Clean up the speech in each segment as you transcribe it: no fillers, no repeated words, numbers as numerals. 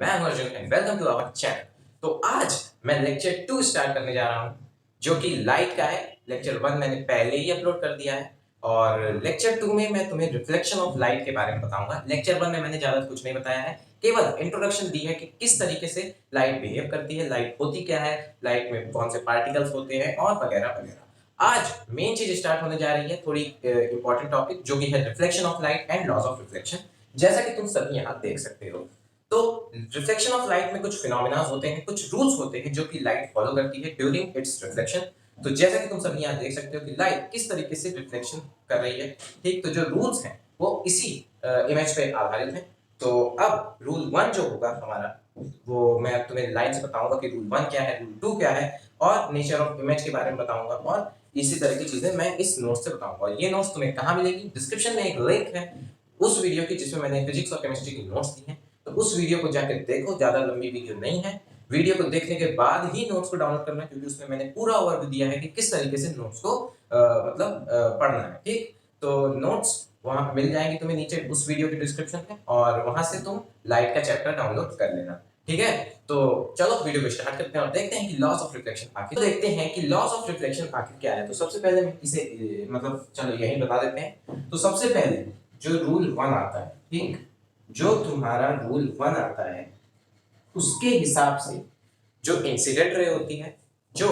मैं हूं Arjun and welcome to our channel. तो आज मैं लेक्चर 2 स्टार्ट करने जा रहा हूं जो कि लाइट का है। लेक्चर 1 मैंने पहले ही अपलोड कर दिया है और लेक्चर 2 में मैं तुम्हें रिफ्लेक्शन ऑफ लाइट के बारे में बताऊंगा। लेक्चर 1 में मैंने ज्यादा कुछ नहीं बताया है, केवल इंट्रोडक्शन दी है कि किस तरीके से लाइट बिहेव करती है, लाइट होती क्या है, लाइट में कौन से पार्टिकल्स होते हैं और वगैरह वगैरह। आज मेन चीज स्टार्ट होने जा रही है, थोड़ी इंपॉर्टेंट टॉपिक जो कि है reflection of light and laws of reflection. जैसा कि तुम सभी यहाँ देख सकते हो, तो रिफ्लेक्शन ऑफ लाइट में कुछ फिनोमेना होते हैं, कुछ रूल्स होते हैं जो कि लाइट फॉलो करती है ड्यूरिंग इट्स रिफ्लेक्शन। तो जैसा कि तुम सब यहाँ देख सकते हो कि लाइट किस तरीके से रिफ्लेक्शन कर रही है, ठीक। तो जो रूल्स हैं वो इसी इमेज पे आधारित हैं। तो अब रूल 1 जो होगा हमारा, वो मैं तुम्हें लाइन से बताऊंगा कि रूल 1 क्या है, रूल 2 क्या है, और नेचर ऑफ इमेज के बारे में बताऊंगा, और इसी तरह की चीजें मैं इस नोट से बताऊंगा। और ये नोट्स तुम्हें कहाँ मिलेगी? डिस्क्रिप्शन में एक लिंक है उस वीडियो की जिसमें मैंने फिजिक्स और केमिस्ट्री की नोट्स दी हैं। तो उस वीडियो को जाकर देखो, ज्यादा लंबी वीडियो नहीं है। वीडियो को देखने के बाद ही नोट्स को डाउनलोड करना, क्योंकि उसमें मैंने पूरा ओवरव्यू दिया है कि किस तरीके से नोट्स को पढ़ना है, ठीक। तो नोट्स वहां पे मिल जाएंगे तुम्हें नीचे उस वीडियो के डिस्क्रिप्शन में, और वहां से तुम लाइट का चैप्टर डाउनलोड कर लेना, ठीक है। तो चलो वीडियो को स्टार्ट करते हैं और देखते हैं कि लॉस ऑफ रिफ्लेक्शन आखिर, तो देखते हैं कि लॉस ऑफ रिफ्लेक्शन आखिर क्या है। तो सबसे पहले मैं इसे चलो यही बता देते हैं। तो सबसे पहले जो रूल 1 आता है, ठीक, जो तुम्हारा रूल 1 आता है उसके हिसाब से जो इंसिडेंट रे होती है, जो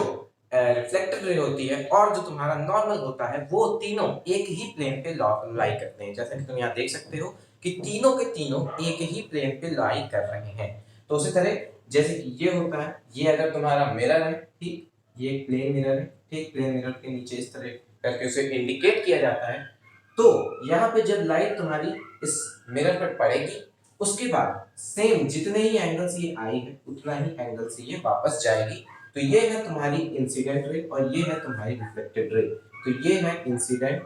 रिफ्लेक्टेड रे होती है, और जो तुम्हारा नॉर्मल होता है, वो तीनों एक ही प्लेन पे लाई करते हैं। जैसा कि तुम यहाँ देख सकते हो कि तीनों के तीनों एक ही प्लेन पे लाई कर रहे हैं। तो उसी तरह जैसे कि ये होता है, ये अगर तुम्हारा मिरर है, ठीक, ये एक प्लेन मिरर है, ठीक, प्लेन मिरर के नीचे इस तरह करके उसे इंडिकेट किया जाता है। तो यहाँ पे जब लाइट तुम्हारी इस मिरर पर पड़ेगी, उसके बाद सेम जितने ही एंगल से ये आई है उतना ही एंगल से ये वापस जाएगी। तो ये है तुम्हारी इंसिडेंट रे और ये है तुम्हारी रिफ्लेक्टेड रे। तो ये है इंसिडेंट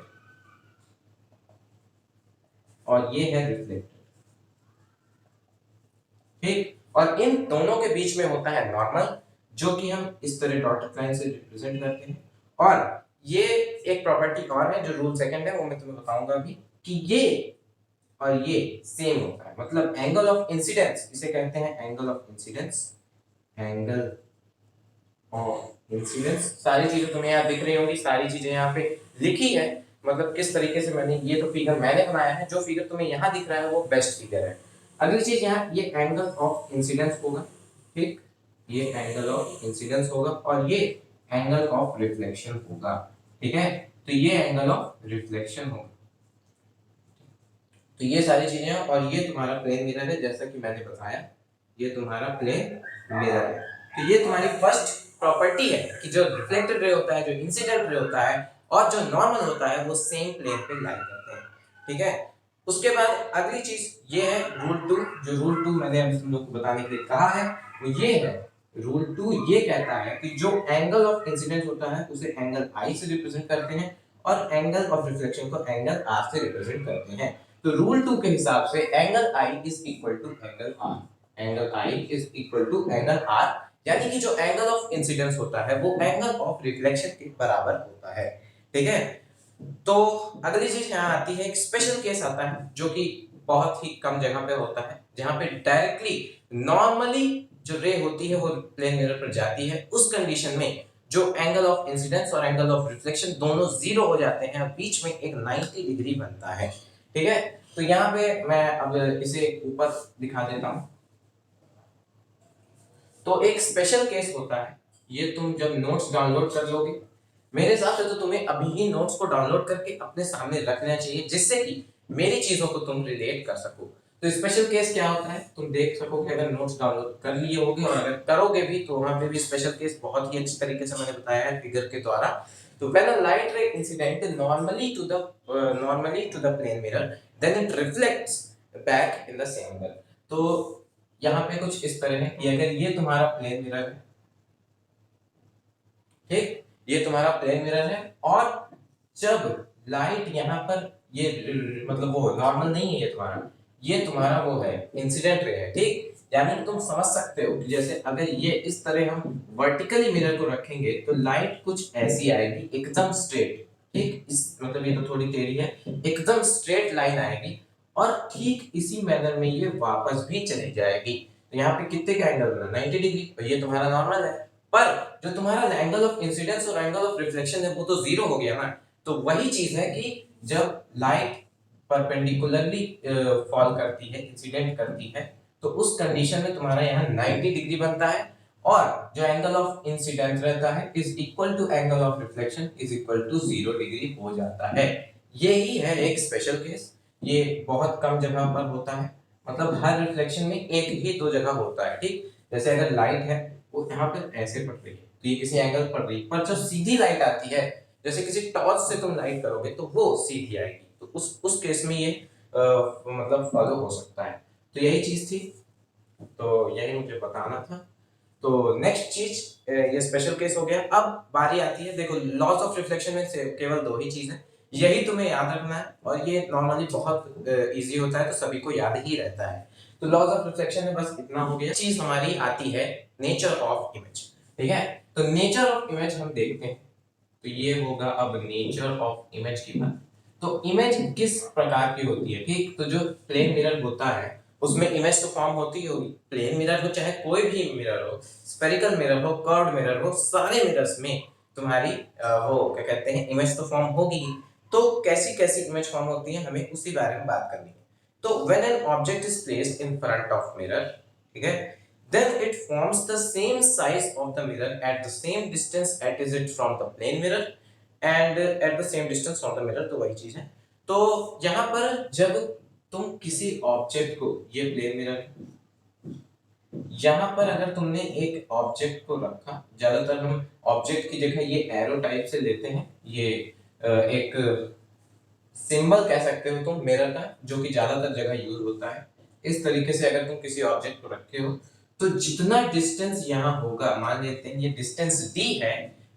और ये है रिफ्लेक्टेड, ठीक। और इन दोनों के बीच में होता है नॉर्मल, जो कि हम इस तरह डॉटेड लाइन से रिप्रेजेंट करते हैं। और ये एक प्रॉपर्टी और है जो रूल सेकंड है, वो मैं तुम्हें बताऊंगा अभी, कि ये और ये सेम होता है। मतलब एंगल ऑफ इंसिडेंस, इसे कहते हैं angle of incidence, angle of incidence. सारी चीजें तुम्हें यहाँ दिख रही होंगी, सारी चीजें यहाँ पे लिखी है। मतलब किस तरीके से मैंने, ये तो फिगर मैंने बनाया है, जो फिगर तुम्हें यहाँ दिख रहा है वो बेस्ट फिगर है। अगली चीज यहाँ, ये एंगल ऑफ इंसिडेंस होगा, ठीक, ये एंगल ऑफ इंसिडेंस होगा, और ये एंगल ऑफ रिफ्लेक्शन होगा, ठीक है। तो ये एंगल ऑफ रिफ्लेक्शन होगा। तो ये सारी चीजें, और ये तुम्हारा प्लेन मिरर है, जैसा कि मैंने बताया, ये तुम्हारा प्लेन मिरर है। तो ये तुम्हारी फर्स्ट प्रॉपर्टी है कि जो रिफ्लेक्टेड रे होता है, जो इंसिडेंट रे होता है, और जो नॉर्मल होता है, वो सेम प्लेन पे लाई करते हैं, ठीक है। उसके बाद अगली चीज ये है रूल 2। जो रूल 2 मैंने अभी तुम लोग को बताने के लिए कहा है वो ये है, रूल 2 ये कहता है कि जो एंगल ऑफ इंसिडेंस होता है उसे एंगल आई से रिप्रेजेंट करते हैं, और एंगल ऑफ रिफ्लेक्शन को एंगल आर से रिप्रेजेंट करते हैं। तो रूल 2 के हिसाब से angle I is equal to angle R, angle I is equal to angle R, यानी कि जो एंगल ऑफ इंसिडेंस होता है वो एंगल ऑफ रिफ्लेक्शन के बराबर होता है, ठीक है। तो अगली चीज यहाँ आती है, एक स्पेशल केस आता है जो कि बहुत ही कम जगह पे होता है, जहां पे डायरेक्टली नॉर्मली जो रे होती है वो प्लेन मिरर पर जाती है। उस कंडीशन में जो एंगल ऑफ इंसिडेंस और एंगल ऑफ रिफ्लेक्शन दोनों जीरो हो जाते हैं, बीच में एक 90 डिग्री बनता है, ठीक है। तो यहाँ पे मैं अब इसे ऊपर दिखा देता हूं। तो एक स्पेशल केस होता है, ये तुम जब नोट्स डाउनलोड कर लोगे, मेरे हिसाब से तो तुम्हें अभी ही नोट्स को डाउनलोड करके अपने सामने रखना चाहिए, जिससे कि मेरी चीजों को तुम रिलेट कर सको। तो स्पेशल केस क्या होता है तुम देख सकोगे अगर नोट्स डाउनलोड कर लिए होगे, और अगर करोगे भी तो वहां पे भी स्पेशल केस बहुत ही अच्छी तरीके से मैंने बताया है फिगर के द्वारा। तो when a light ray incident normally to the plane mirror, then it reflects back in the same angle। तो यहाँ पे कुछ इस तरह है कि अगर ये तुम्हारा प्लेन मिरर है, ठीक, ये तुम्हारा प्लेन मिरर है, और जब लाइट यहाँ पर ये मतलब वो नॉर्मल नहीं है, ये तुम्हारा वो है इंसिडेंट रे है, ठीक। यानी कि तुम समझ सकते हो कि जैसे अगर ये इस तरह हम वर्टिकली मिरर को रखेंगे तो लाइट कुछ ऐसी आएगी, एकदम स्ट्रेट, ठीक। इस मतलब ये तो थोड़ी टेढ़ी है, एकदम स्ट्रेट लाइन आएगी, और ठीक इसी मैनर में ये वापस भी चली जाएगी। तो यहाँ पे कितने का एंगल बना 90 डिग्री, तो ये तुम्हारा नॉर्मल है। पर जो तुम्हारा एंगल ऑफ इंसिडेंस और एंगल ऑफ रिफ्लेक्शन है वो तो जीरो हो गया ना। तो वही चीज है कि जब लाइट परपेंडिकुलरली फॉल करती है, इंसिडेंट करती है, तो उस कंडीशन में तुम्हारा यहाँ 90 डिग्री बनता है, और जो एंगल ऑफ इंसिडेंस रहता है is equal to angle of reflection is equal to 0 degree हो जाता है। यही है एक स्पेशल केस, ये बहुत कम जगह पर होता है, मतलब हर रिफ्लेक्शन में एक ही दो जगह होता है, ठीक। जैसे अगर लाइट है वो यहाँ पे ऐसे पड़ रही है तो ये किसी एंगल पड़ रही है, पर जब सीधी लाइट आती है, जैसे किसी टॉर्च से तुम लाइट करोगे तो वो सीधी आएगी, तो उस केस में ये मतलब फॉलो हो सकता है। तो यही चीज थी, तो यही मुझे बताना था। तो नेक्स्ट चीज ये स्पेशल केस हो गया। अब बारी आती है, देखो लॉस ऑफ रिफ्लेक्शन में से केवल दो ही चीज है, यही तुम्हें याद रखना है, और ये नॉर्मली बहुत इजी होता है तो सभी को याद ही रहता है। तो लॉस ऑफ रिफ्लेक्शन में बस इतना हो गया। चीज हमारी आती है नेचर ऑफ इमेज, ठीक है। तो नेचर ऑफ इमेज हम देखते हैं, तो ये होगा अब नेचर ऑफ इमेज की बात। तो इमेज किस प्रकार की होती है, ठीक। तो जो प्लेन मिरर होता है उसमें इमेज तो फॉर्म होती ही होगी, प्लेन मिरर हो चाहे कोई भी मिरर हो, स्फेरिकल मिरर हो, कर्व्ड मिरर हो, सारे मिरर्स में तुम्हारी वो क्या कहते हैं इमेज तो फॉर्म होगी ही। तो कैसी कैसी इमेज फॉर्म होती है हमें उसी बारे में बात करनी है। तो when an object is placed in front of mirror, ठीक है, then it forms the same size of the mirror at the same distance at is it from the plane mirror and at the same distance from the mirror। तो वही चीज है। तो यहाँ पर जब तुम किसी ऑब्जेक्ट को, ये प्लेन मिरर, यहाँ पर अगर तुमने एक ऑब्जेक्ट को रखा, ज्यादातर हम ऑब्जेक्ट की जगह ये एरो टाइप से लेते हैं, ये एक सिंबल कह सकते हो तुम मिरर का, जो कि ज्यादातर जगह यूज होता है। इस तरीके से अगर तुम किसी ऑब्जेक्ट को रखे हो तो जितना डिस्टेंस यहाँ होगा, मान लेते हैं ये डिस्टेंस d है,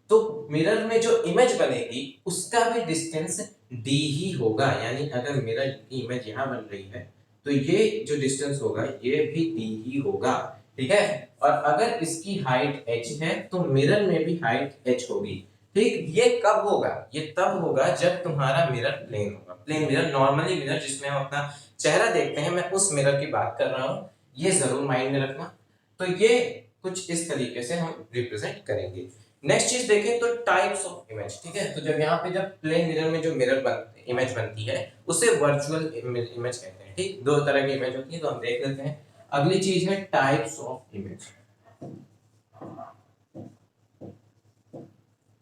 तो मिरर में जो इमेज बनेगी उसका भी डिस्टेंस d ही होगा। यानी अगर मिरर की इमेज यहाँ बन रही है तो ये जो डिस्टेंस होगा ये भी d ही होगा, ठीक है। और अगर इसकी हाइट h है तो मिरर में भी हाइट h होगी, ठीक। ये कब होगा, ये तब होगा जब तुम्हारा मिरर प्लेन होगा। प्लेन मिरर, नॉर्मली मिरर जिसमें हम अपना चेहरा देखते हैं, मैं उस मिरर की बात कर रहा हूँ, ये जरूर माइंड में रखना। तो ये कुछ इस तरीके से हम रिप्रेजेंट करेंगे। नेक्स्ट चीज देखें तो टाइप्स ऑफ इमेज, ठीक है। तो जब यहाँ पे जब प्लेन मिरर में जो इमेज बनती है उसे वर्चुअल इमेज कहते हैं, ठीक। दो तरह की इमेज होती है, तो हम देख लेते हैं। अगली चीज है टाइप्स ऑफ इमेज,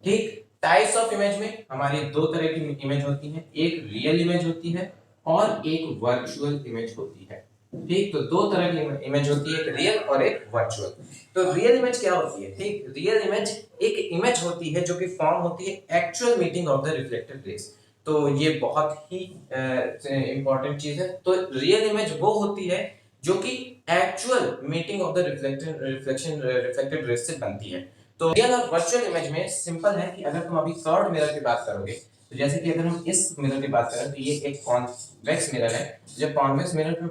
ठीक। टाइप्स ऑफ इमेज में हमारी दो तरह की इमेज होती है, एक रियल इमेज होती है और एक वर्चुअल इमेज होती है, ठीक। तो दो तरह की इमेज होती है, एक रियल और एक वर्चुअल। तो रियल इमेज क्या होती है, ठीक। रियल इमेज एक इमेज होती है जो कि फॉर्म होती है actual meeting of the reflected raise. तो ये बहुत ही इंपॉर्टेंट चीज है। तो रियल इमेज वो होती है जो कि actual meeting of the reflected raise से बनती है। तो रियल और वर्चुअल इमेज में सिंपल है कि अगर तुम अभी कर्व्ड मिरर की बात करोगे, तो जैसे कि अगर हम इस मिरर की बात करें तो ये एक कॉन्वेक्स मिरर है। जब कॉन्वेक्स मिरर पे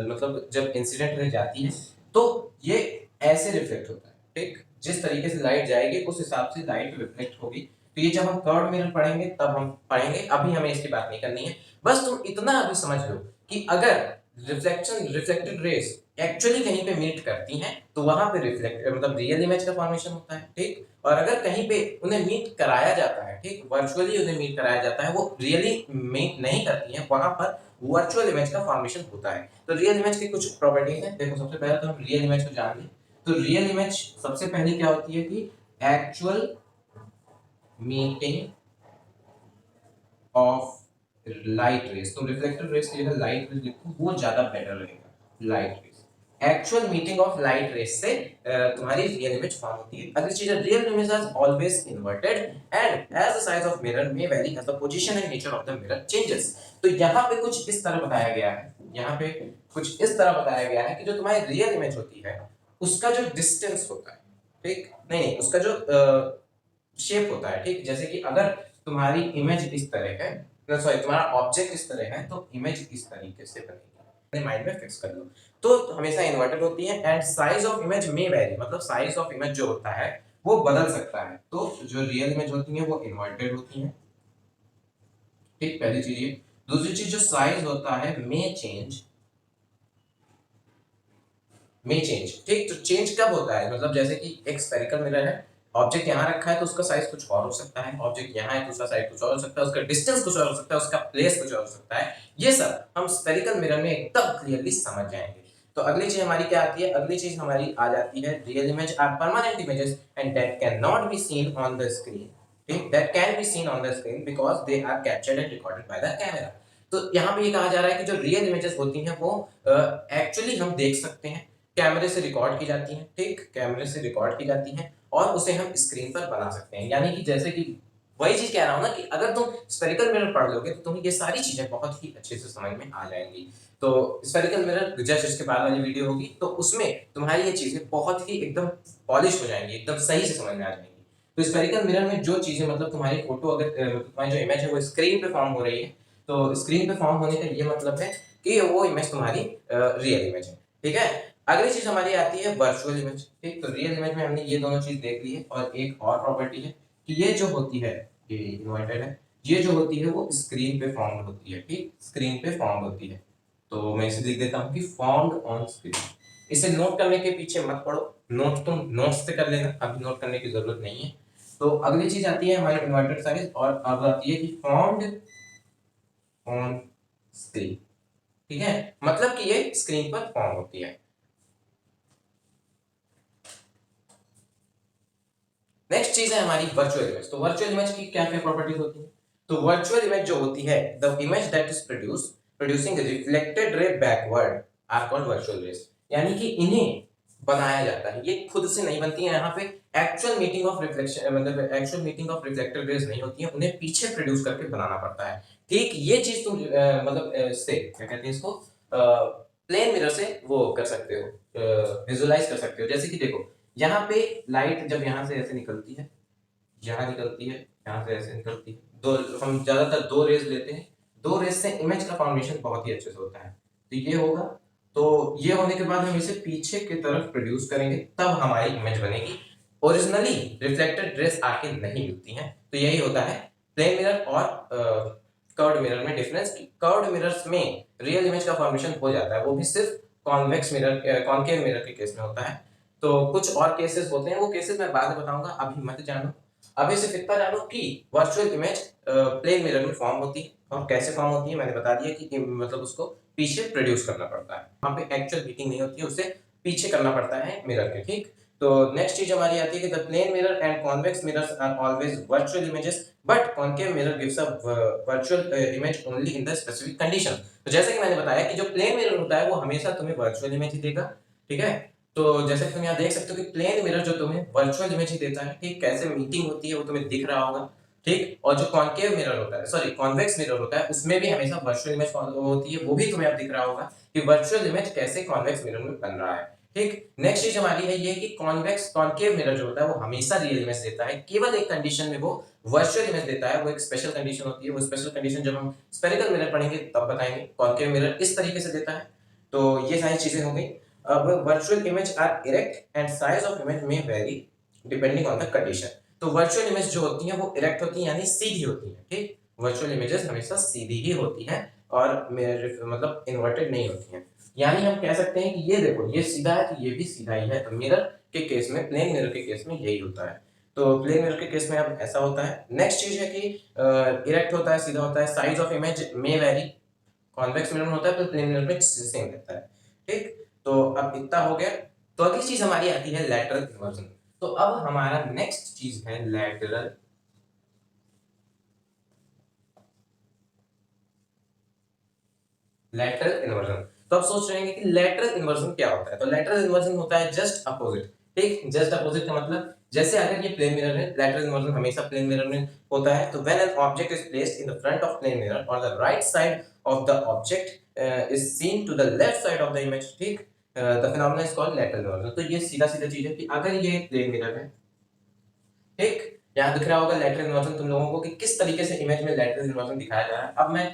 मतलब जब इंसिडेंट रे जाती है तो ये ऐसे रिफ्लेक्ट होता है, ठीक। जिस तरीके से लाइट जाएगी उस हिसाब से लाइट रिफ्लेक्ट होगी। तो ये जब हम कर्व्ड मिरर पढ़ेंगे तब हम पढ़ेंगे, अभी हमें इसकी बात नहीं करनी है। बस तुम इतना अभी समझ लो कि अगर रिफ्लेक्टेड रेज एक्चुअली कहीं पे मीट करती हैं तो वहां पे रिफ्लेक्ट मतलब रियल इमेज का फॉर्मेशन होता है, ठीक। और अगर कहीं पे उन्हें मीट कराया जाता है, ठीक, वर्चुअली उन्हें मीट कराया जाता है, वो रियली मीट नहीं करती हैं, वहां पर वर्चुअल इमेज का फॉर्मेशन होता है। तो रियल इमेज की कुछ प्रॉपर्टीज हैं, देखो सबसे पहले तो हम रियल इमेज को जान लें। तो रियल इमेज सबसे पहले क्या होती है कि actual meeting of light rays. तो रिफ्लेक्टेड रेज की जगह लाइट रेज लिखो, वो ज्यादा बेटर रहेगा, light rays. Actual meeting of light rays से तुम्हारी रियल इमेज फॉर्म होती है। अगली चीज है real image is always inverted and as the size of mirror may vary as the position and nature of the mirror changes. तो यहाँ पे कुछ इस तरह बताया गया है, यहाँ पे कुछ इस तरह बताया गया है कि जो तुम्हारी रियल इमेज होती है उसका जो डिस्टेंस होता है, ठीक, नहीं उसका जो शेप होता है, ठीक। जैसे कि अगर तुम्हारी इमेज इस तरह है, सॉरी तुम्हारा ऑब्जेक्ट इस तरह है तो इमेज इस तरीके से बनेगी, अपने माइंड में फिक्स कर लो। तो हमेशा इन्वर्टेड होती है एंड साइज ऑफ इमेज में वेरी, मतलब साइज ऑफ इमेज जो होता है वो बदल सकता है। तो जो रियल इमेज होती है वो इन्वर्टेड होती है, ठीक, पहली चीज ये। दूसरी चीज जो साइज होता है मे चेंज, मे चेंज, ठीक। तो चेंज कब होता है, मतलब जैसे कि एक स्फेरिकल मिरर है, ऑब्जेक्ट यहाँ रखा है तो उसका साइज कुछ और हो सकता है, ऑब्जेक्ट यहाँ है तो उसका साइज कुछ और हो सकता है, उसका डिस्टेंस कुछ और हो सकता है, उसका प्लेस कुछ और हो सकता है। ये सब हम स्फेरिकल मिरर में एकदम क्लियरली समझ जाएंगे। तो अगली चीज हमारी क्या आती है, अगली चीज हमारी आ जाती है real image are permanent images and that can not be seen on the screen, ठीक। That can be seen on the screen because they are captured and recorded by the camera. तो यहाँ पे ये कहा जा रहा है कि जो रियल इमेजेस होती हैं वो एक्चुअली हम देख सकते हैं, कैमरे से रिकॉर्ड की जाती हैं, ठीक, कैमरे से रिकॉर्ड की जाती हैं और उसे हम स्क्रीन पर बना सकते हैं। यानी कि जैसे कि वही चीज कह रहा हूं ना कि अगर तुम स्फेरिकल मिरर पढ़ लोगे तो तुम्हें ये सारी चीजें बहुत ही अच्छे से समझ में आ जाएंगी। तो स्फेरिकल मिरर जस्ट इसके बाद वाली वीडियो होगी तो उसमें तुम्हारी ये चीजें बहुत ही एकदम पॉलिश हो जाएंगी, एकदम सही से समझ में आ जाएंगी। तो स्फेरिकल मिरर में जो चीजें, मतलब तुम्हारी फोटो अगर तुम्हारी जो इमेज है वो स्क्रीन पे फॉर्म हो रही है, तो स्क्रीन पे फॉर्म होने का ये मतलब है कि वो इमेज तुम्हारी रियल इमेज है, ठीक है। अगली चीज हमारी आती है वर्चुअल इमेज, ठीक। तो रियल इमेज में हमने ये दोनों चीज देख ली है और एक और प्रॉपर्टी है कि ये जो होती है, ये इन्वर्टेड है, ये जो होती है वो स्क्रीन पे फॉर्म होती है, ठीक, स्क्रीन पे फॉर्म होती है। तो मैं इसे लिख देता हूँ कि फॉर्म्ड ऑन स्क्रीन। इसे नोट करने के पीछे मत पड़ो, नोट तुम नोट्स से कर लेना, अभी नोट करने की जरूरत नहीं है। तो अगली चीज आती है हमारी इन्वर्टेड साइज और अब आती है कि फॉर्म्ड ऑन स्क्रीन, ठीक है, मतलब कि ये स्क्रीन पर फॉर्म होती है। नेक्स्ट चीज है हमारी वर्चुअल इमेज। तो वर्चुअल इमेज की क्या क्या प्रॉपर्टीज होती हैं, तो वर्चुअल इमेज जो होती है, the image that is producing reflected ray backward are called virtual rays. यानी कि इन्हें बनाया जाता है, ये खुद से नहीं बनती है, यहाँ पे एक्चुअल मीटिंग ऑफ रिफ्लेक्शन, मतलब actual meeting of reflected raise नहीं होती है, उन्हें पीछे प्रोड्यूस करके बनाना पड़ता है, ठीक। ये चीज तुम मतलब से क्या कहते हैं इसको, प्लेन मिरर से वो कर सकते हो, विजुलाइज कर सकते हो। जैसे कि देखो यहाँ पे लाइट जब यहाँ से ऐसे निकलती है, यहाँ निकलती है, यहाँ से ऐसे निकलती है, दो, हम ज्यादातर दो रेज लेते हैं, दो रेज से इमेज का फॉर्मेशन बहुत ही अच्छे से होता है। तो ये होगा, तो ये होने के बाद हम इसे पीछे की तरफ प्रोड्यूस करेंगे, तब हमारी इमेज बनेगी। ओरिजिनली रिफ्लेक्टेड रेज आके नहीं मिलती हैं। तो यही होता है प्लेन मिरर और कर्व्ड मिरर में डिफरेंस। कर्व्ड मिरर्स में रियल इमेज का फॉर्मेशन हो जाता है, वो भी सिर्फ कॉन्वेक्स मिरर, कॉन्केव मिरर के केस में होता है। तो कुछ और केसेस होते हैं, वो केसेस मैं बाद में बताऊंगा, अभी मत जानो। अभी सिर्फ इतना जानो कि वर्चुअल इमेज प्लेन मिरर में फॉर्म होती है, और कैसे फॉर्म होती है मैंने बता दिया कि मतलब उसको पीछे प्रोड्यूस करना पड़ता है, वहां पे एक्चुअल हीटिंग नहीं होती है, उसे पीछे करना पड़ता है मिरर के, ठीक। तो नेक्स्ट चीज हमारी आती है कि the plane mirror and convex mirrors are always virtual images but concave mirror gives a virtual image only in the specific condition. तो जैसे कि मैंने बताया कि जो प्लेन मिरर होता है वो हमेशा तुम्हें वर्चुअल इमेज ही देगा, ठीक है। तो जैसे कि तुम यहाँ देख सकते हो कि प्लेन मिरर जो तुम्हें वर्चुअल इमेज ही देता है, ठीक, कैसे मीटिंग होती है वो तुम्हें दिख रहा होगा, ठीक। और जो कॉन्केव मिरर होता है, सॉरी कॉन्वेक्स मिरर होता है, उसमें भी हमेशा वर्चुअल इमेज होती है, वो भी तुम्हें अब दिख रहा होगा कि वर्चुअल इमेज कैसे कॉन्वेक्स मिरर में बन रहा है, ठीक। नेक्स्ट चीज हमारी है ये कि कॉन्वेक्स कॉन्केव मिरर जो होता है वो हमेशा रियल इमेज देता है, केवल एक कंडीशन में वो वर्चुअल इमेज देता है, वो एक स्पेशल कंडीशन होती है, वो स्पेशल कंडीशन जब हम स्फेरिकल मिरर पढ़ेंगे तब बताएंगे। कॉन्केव मिरर इस तरीके से देता है। तो ये सारी चीजें हो गई। अब virtual image are erect and size of image में vary depending on the condition. तो वर्चुअल इमेज जो होती है वो इरेक्ट होती है, यानी सीधी होती है, ठीक। वर्चुअल इमेजेस हमेशा सीधी ही होती हैं और मतलब इन्वर्टेड नहीं होती हैं। यानी हम कह सकते हैं कि ये देखो ये सीधा है तो ये भी सीधा ही है। तो मिरर के केस में, प्लेन मिरर के केस में यही होता है। तो प्लेन मिरर के केस में अब ऐसा होता है। नेक्स्ट चीज है कि इरेक्ट होता है, सीधा होता है, साइज ऑफ इमेज में वेरी, कॉन्वेक्स मिरर में होता है तो प्लेन मिरर में सेम रहता है, ठीक। तो अब इतना हो गया। तो अगली चीज हमारी आती है लैटरल इन्वर्जन। तो अब हमारा नेक्स्ट चीज है लैटरल लैटरल इन्वर्जन। तो आप सोच रहे हैं कि लैटरल इन्वर्जन क्या होता है। तो लैटरल इन्वर्जन होता है जस्ट अपोजिट, ठीक। जस्ट अपोजिट का मतलब जैसे अगर ये प्लेन मिरर है, लैटरल इन्वर्जन हमेशा प्लेन मिरर में होता है। तो when an object is placed in the front of plane mirror और the right side of the object is seen to the left side of the image, ठीक, the phenomenon is called lateral inversion. तो ये सीधा सीधा चीज है कि अगर ये प्लेन मिरर है, ठीक, यहाँ दिख रहा होगा लैटरल इन्वर्जन तुम लोगों को कि किस तरीके से इमेज में लैटरल इन्वर्जन दिखाया जा रहा है। अब मैं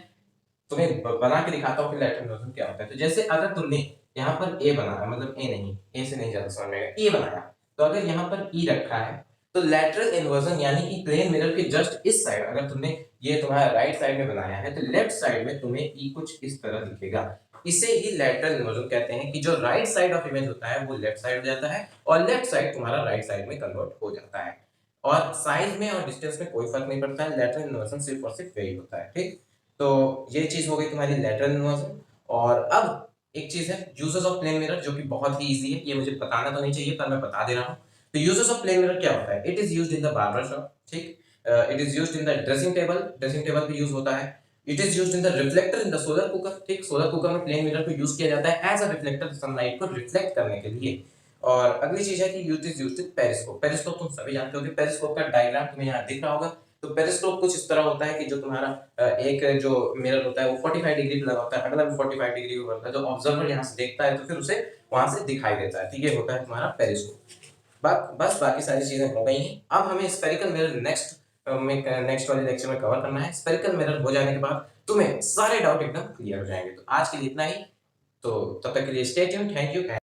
तुम्हें बना के दिखाता हूँ कि लैटरल इन्वर्जन क्या होता है। तो जैसे अगर तुमने यहाँ पर ए बनाया, मतलब ए नहीं, ए से नहीं ज्यादा समझ में आएगा, ए बनाया, तो अगर यहाँ पर ई रखा है तो लैटरल इन्वर्जन यानी कि प्लेन मिरर के जस्ट इस साइड, अगर तुमने ये तुम्हारा राइट साइड में बनाया है तो लेफ्ट साइड में तुम्हें ई कुछ इस तरह दिखेगा। इसे ही लैटरल इन्वर्जन कहते हैं कि जो राइट साइड ऑफ इमेज होता है वो लेफ्ट साइड हो जाता है और लेफ्ट साइड तुम्हारा राइट साइड में कन्वर्ट हो जाता है। और साइज में और डिस्टेंस में कोई फर्क नहीं पड़ता है, लैटरल इन्वर्जन सिर्फ और सिर्फ यही होता है। ठीक, तो ये चीज हो गई तुम्हारी लैटरल इन्वर्जन। और अब एक चीज है यूजेस ऑफ प्लेन मिरर, जो कि बहुत ही इजी है, ये मुझे बताना तो नहीं चाहिए पर मैं बता दे रहा हूँ। तो यूजेस ऑफ प्लेन मिरर क्या होता है? It is used in the barber shop. ठीक, it is used in the dressing table भी यूज होता है। It is used in the reflector in the solar cooker. ठीक, सोलर कुकर में plane mirror को यूज किया जाता है एज अ रिफ्लेक्टर, सनलाइट को रिफ्लेक्ट करने के लिए। और अगली चीज है कि use is used in periscope. Periscope तुम सभी जानते हो कि पेरिस्कोप का डायग्राम तुम्हें यहाँ दिख रहा होगा। तो पेरिस्कोप कुछ इस तरह होता है कि जो तुम्हारा एक जो मिरर होता है वो 45 डिग्री पे लगा होता है, अगला भी 45 डिग्री पे होता है, जो ऑब्जर्वर यहाँ से देखता है तो फिर उसे वहां से दिखाई देता है। ठीक, ये होता है तुम्हारा पेरिस्कोप। बस बाकी सारी चीजें हो गई हैं। अब हमें स्फेरिकल मिरर नेक्स्ट वाले लेक्चर में कवर करना है। स्फेरिकल मिरर हो जाने के बाद तुम्हें सारे डाउट एकदम क्लियर हो जाएंगे। तो आज के लिए इतना ही। तो तब तक के लिए स्टे ट्यून्ड, थैंक यू।